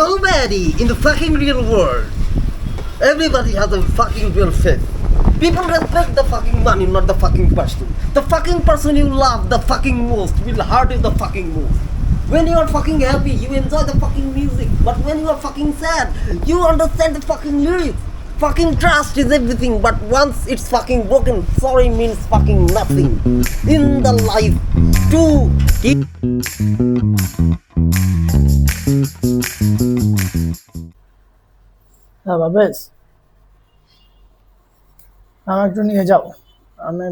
Nobody in the fucking real world. Everybody has a fucking real faith. People respect the fucking money, not the fucking person. The fucking person you love the fucking most will hurt you the fucking most. When you are fucking happy, you enjoy the fucking music. But when you are fucking sad, you understand the fucking lyrics. Fucking trust is everything, but once it's fucking broken, sorry means fucking nothing. In the life, to keep. হ্যাঁ বাবেশ, আমার একটু নিয়ে যাও। আমি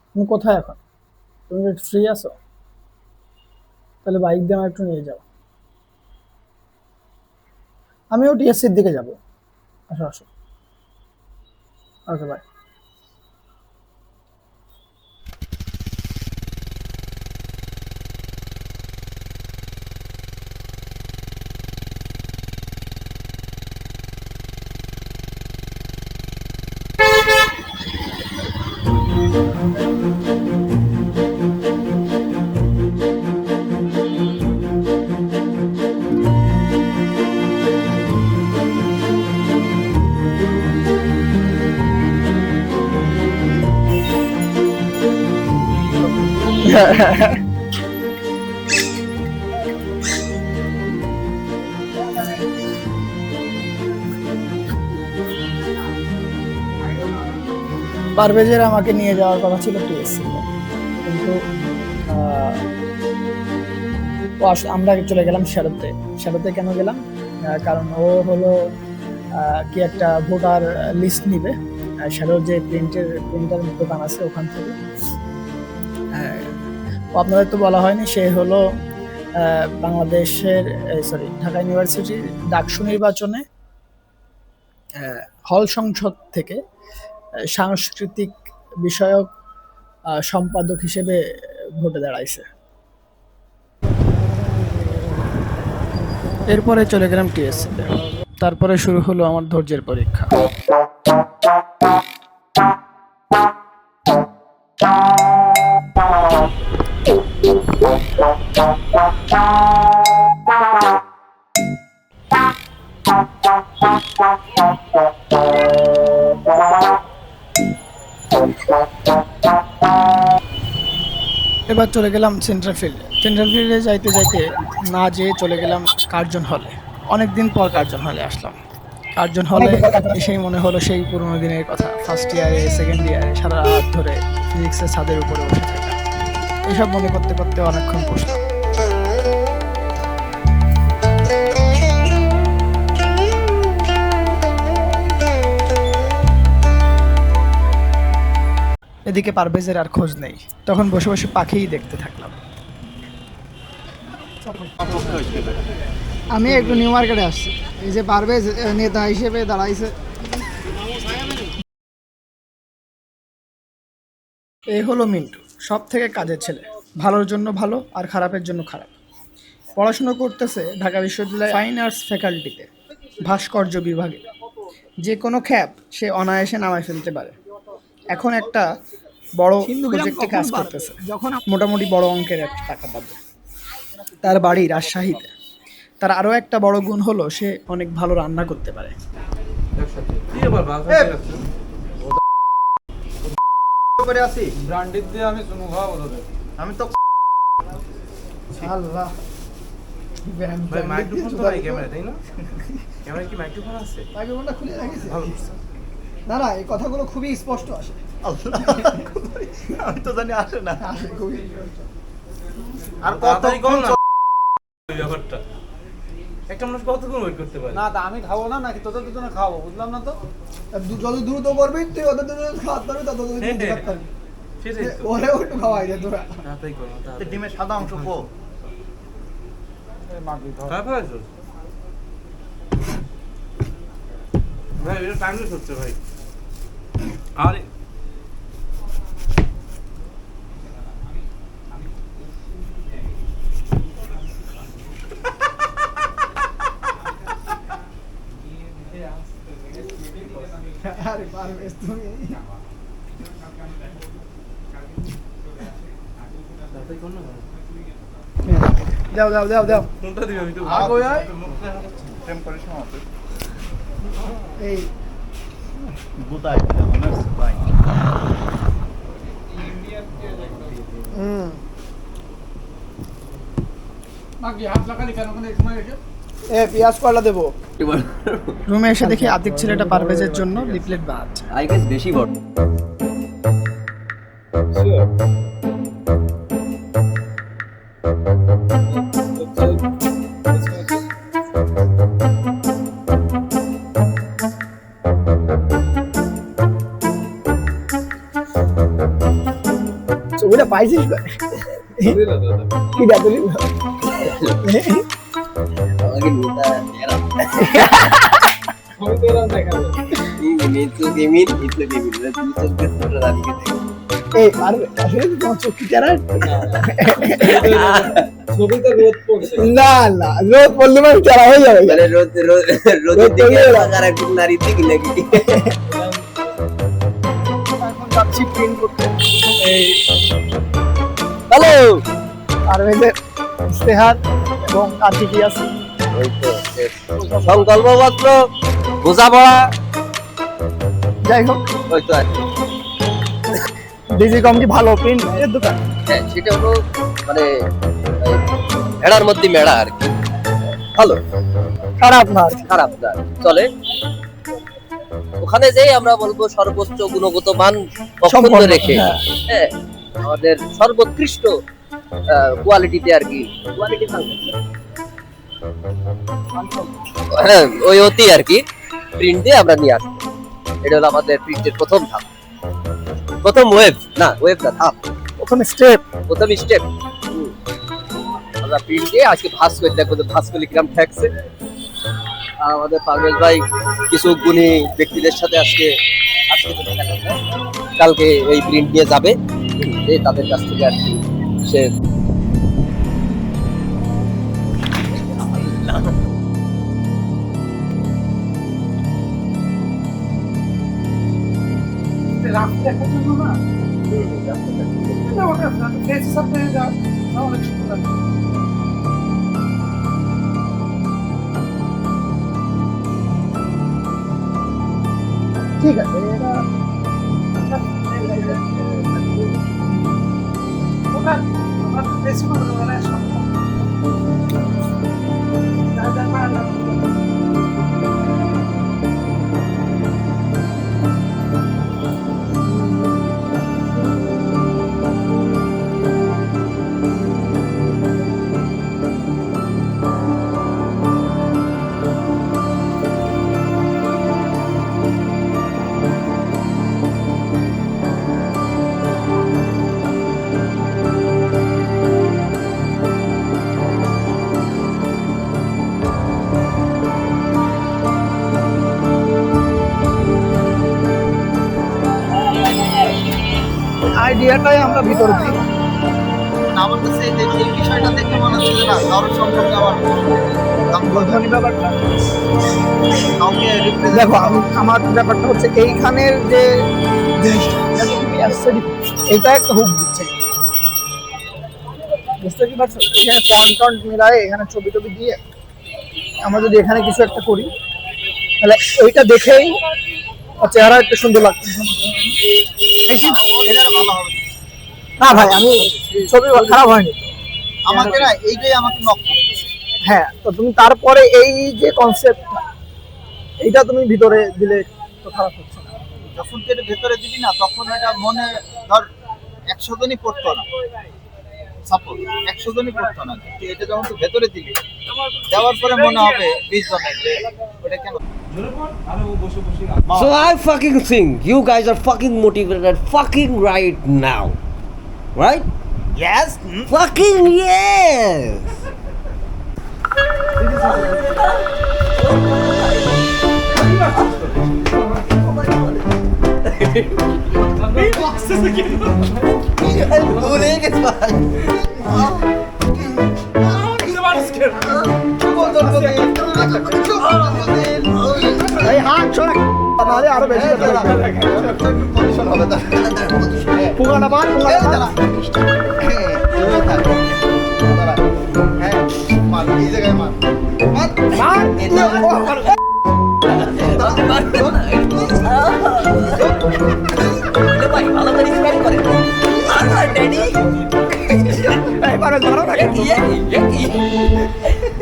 তুমি কোথায় এখন? তুমি ফ্রি আছো? তাহলে বাইক দিয়ে আমার একটু নিয়ে যাও। আমিও টিএসসির দিকে যাব। আসো আসো। Okay bye. পারভেজের আমাকে নিয়ে যাওয়ার কথা ছিল টিএসসি, কিন্তু আমরা চলে গেলাম শ্যাডোতে। শ্যাডোতে কেন গেলাম? কারণ ও হলো কি একটা ভোটার লিস্ট নিবে শ্যাডোর যে প্রিন্টার দোকান আছে ওখান থেকে। আপনাদের তো বলা হয়নি, সে হলো বাংলাদেশের ঢাকা ইউনিভার্সিটির ডাকসু নির্বাচনে হল সংসদ থেকে সাংস্কৃতিক বিষয়ক সম্পাদক হিসেবে ভোটে দাঁড়াইছে। এরপরে চলে গেলাম টিএসসিতে। তারপরে শুরু হলো আমার ধৈর্যের পরীক্ষা। এবার চলে গেলাম সেন্ট্রাল ফিল্ডে যাইতে যাইতে না যেয়ে চলে গেলাম কার্জন হলে। অনেকদিন পর কার্জন হলে আসলাম। কার্জন হলে এসেই মনে হলো সেই পুরোনো দিনের কথা। ফার্স্ট ইয়ারে, সেকেন্ড ইয়ারে সারা রাত ধরে ফিজিক্সের ছাদের উপরে বসে থাকা, এসব মনে করতে করতে অনেকক্ষণ বসলাম। এদিকে পারভেজের আর খোঁজ নেই। তখন বসে বসে পাখিই দেখতে থাকলাম। আমি একটু নিউ মার্কেটে আসছি। এই যে পারভেজ নেতা হিসেবে দাঁড়াইছে। এই হলো মিন্টু, সব থেকে কাজের ছেলে। ভালোর জন্য ভালো আর খারাপের জন্য খারাপ। পড়াশোনা করতেছে ঢাকা বিশ্ববিদ্যালয় ফাইন আর্টস ফ্যাকাল্টিতে, ভাস্কর্য বিভাগে। যে কোনো খ্যাপ সে অনায়াসে নামায় ফেলতে পারে। এখন একটা বড় প্রজেক্টে কাজ করতেছে, মোটামুটি বড় অঙ্কের একটা টাকা পাবে। তার বাড়ি রাজশাহীতে। তার আরও একটা বড় গুণ হলো সে অনেক ভালো রান্না করতে পারে। আমি তো আল্লাহ, মাইক্রোফোনটা খুলে রাখিস? না না, এই কথাগুলো খুবই স্পষ্ট আসে। আমি তো জানি আসে না। আর কত ব্যাপারটা একটা মানুষ কতক্ষণ ওয়েট করতে পারে? না তা আমি খাবো না নাকি তোদের দুজনে খাবো, বুঝলাম না তো। যত দ্রুত করবি তুই ওদের দুজনে খাওয়াতে পারবি, তত দ্রুত খাওয়াতে পারবি। সেটাই তো। ওরে একটু খাওয়াই দে তোরা। তাই করো তো ডিমের সাদা অংশ কো খারাপ হয়েছে ভাই, এটা টাইমলেস হচ্ছে ভাই। আরে আরে পারভেজ তুমি তাই কর না। দাও দাও দাও দাও কোনটা দিবি আমি তো আগো আয় প্রেম করিস না আমাকে এই গুতাই অনার্স ভাই বাকি হাত লাগালি কেন ওখানে সময় রেখে পেঁয়াজ কয়লা দেবো রুমে এসে দেখি আতিক ছেলেটা পারভেজের জন্য লিফলেট বাজ আই গেস বেশি বড় ছবিটা পাইছিস কি ডাকলি আমাকে নিতা এরা itu gaming itu betul lagi gitu এই পারবে আসলে কি তোমার চোখ কি চারা ছবিতে রোদ পড়ছে না না রোদ পড়লে মানে চারা হয়ে যাবে মানে রোদ দিকে লাগার একটু নারী দিক নাকি এখন যাচ্ছি প্রিন্ট করতে এই হ্যালো পারভেজের ইস্তেহার এবং আতিকি আছে ওই তো সংকল্পপত্র বোঝাপড়া যাই হোক ওই তো আর ডিজি কম কি ভালো প্রিন্ট এর দোকান হ্যাঁ সেটা হলো মানে ভেড়ার মধ্যে মেড়া আর কি ভালো খারাপ না আর কি। খারাপ না চলে ওখানে যেই আমরা বলবো সর্বোচ্চ গুণগত মান অক্ষুণ্ণ সম্পন্ন, রেখে হ্যাঁ। হ্যাঁ আমাদের সর্বোৎকৃষ্ট কোয়ালিটিতে আর কি কোয়ালিটি হ্যাঁ ওই অতি আর কি প্রিন্ট দিয়ে আমরা নিয়ে আসবো এটা হলো আমাদের প্রিন্টের প্রথম ধাপ প্রথম ওয়েব না ধাপ ওখানে স্টেপ প্রথম স্টেপ আমরা প্রিন্ট দিয়ে আজকে ভাস করে দেখবো যে ভাস করলে কিরম ঠেকছে আর আমাদের পারভেজ ভাই কিছু গুণী ব্যক্তিদের সাথে আজকে তো দেখা যাবে। কালকে এই প্রিন্ট নিয়ে যাবে যে তাদের কাছ থেকে আর কি সে রাখতে দেখার জন্য না ওটা ফেস সাথে যাও অনেক সুন্দর ঠিক আছে এটা ওটা বেশি করে মানে আইডিয়াটাই আমরা ভিতরে দিই আমার কাছে এই বিষয়টা দেখে মনে হচ্ছে যে না ধর্ম সম্পর্কে আমার বোঝানি ব্যাপারটা কাউকে represent দেখো আমার ব্যাপারটা হচ্ছে এইখানের যে জিনিসটা এটা তো খুবই aesthetic, এটা একটা হুক দিচ্ছে বুঝতে কি পারছো এখানে কন্টেন্ট মিলায়ে এখানে ছবি টবি দিয়ে আমরা যদি এখানে কিছু একটা করি তাহলে ওইটা দেখেই ওর চেহারা একটু সুন্দর লাগছে এটা ভালো হবে না ভাই আমি ছবি খারাপ হয়নি আমাকে না এইটাই আমাকে নক করতেছে হ্যাঁ তো তুমি তারপরে এই যে কনসেপ্টটা এইটা তুমি ভিতরে দিলে তো খারাপ হচ্ছে না যখন তুই এটা ভেতরে দিবি না তখন এটা মনে ধর 100 জনই পড়তো না সাপোজ 100 জনই পড়তো না তুই এটা যখন তুই ভেতরে দিবি দেওয়ার পরে মনে হবে 20 জনের যে ওটা কেন আরে ও বসে বসে So I fucking think you guys are fucking motivated fucking right now. Right? Yes. Fucking yes! ভুলে গেছি ভাই এই হাত ছড়া নাহলে আরো বেশি পুঙ্গাটা মার পুঙ্গাটা ভাই ভালো করে স্মাইল করে ড্যাডি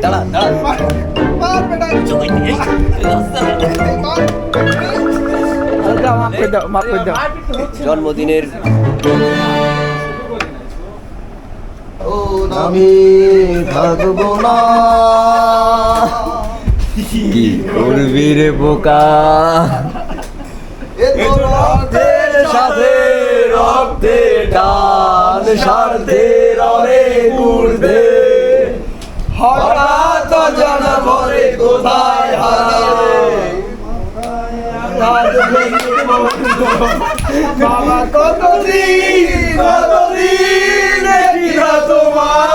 দাঁড়া জন্মদিনের আমি থাকবো না কি করবি রে বোকা রক্তের সাথে রক্তে টান স্বার্থের অনেক ঊর্ধ্বে হঠাৎ জানা ভরে কোথায় হারাবে বাবা কতদিন দেখি না তোমায়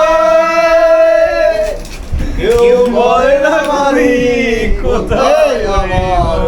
কেউ বলে না মারি কোথায় আমার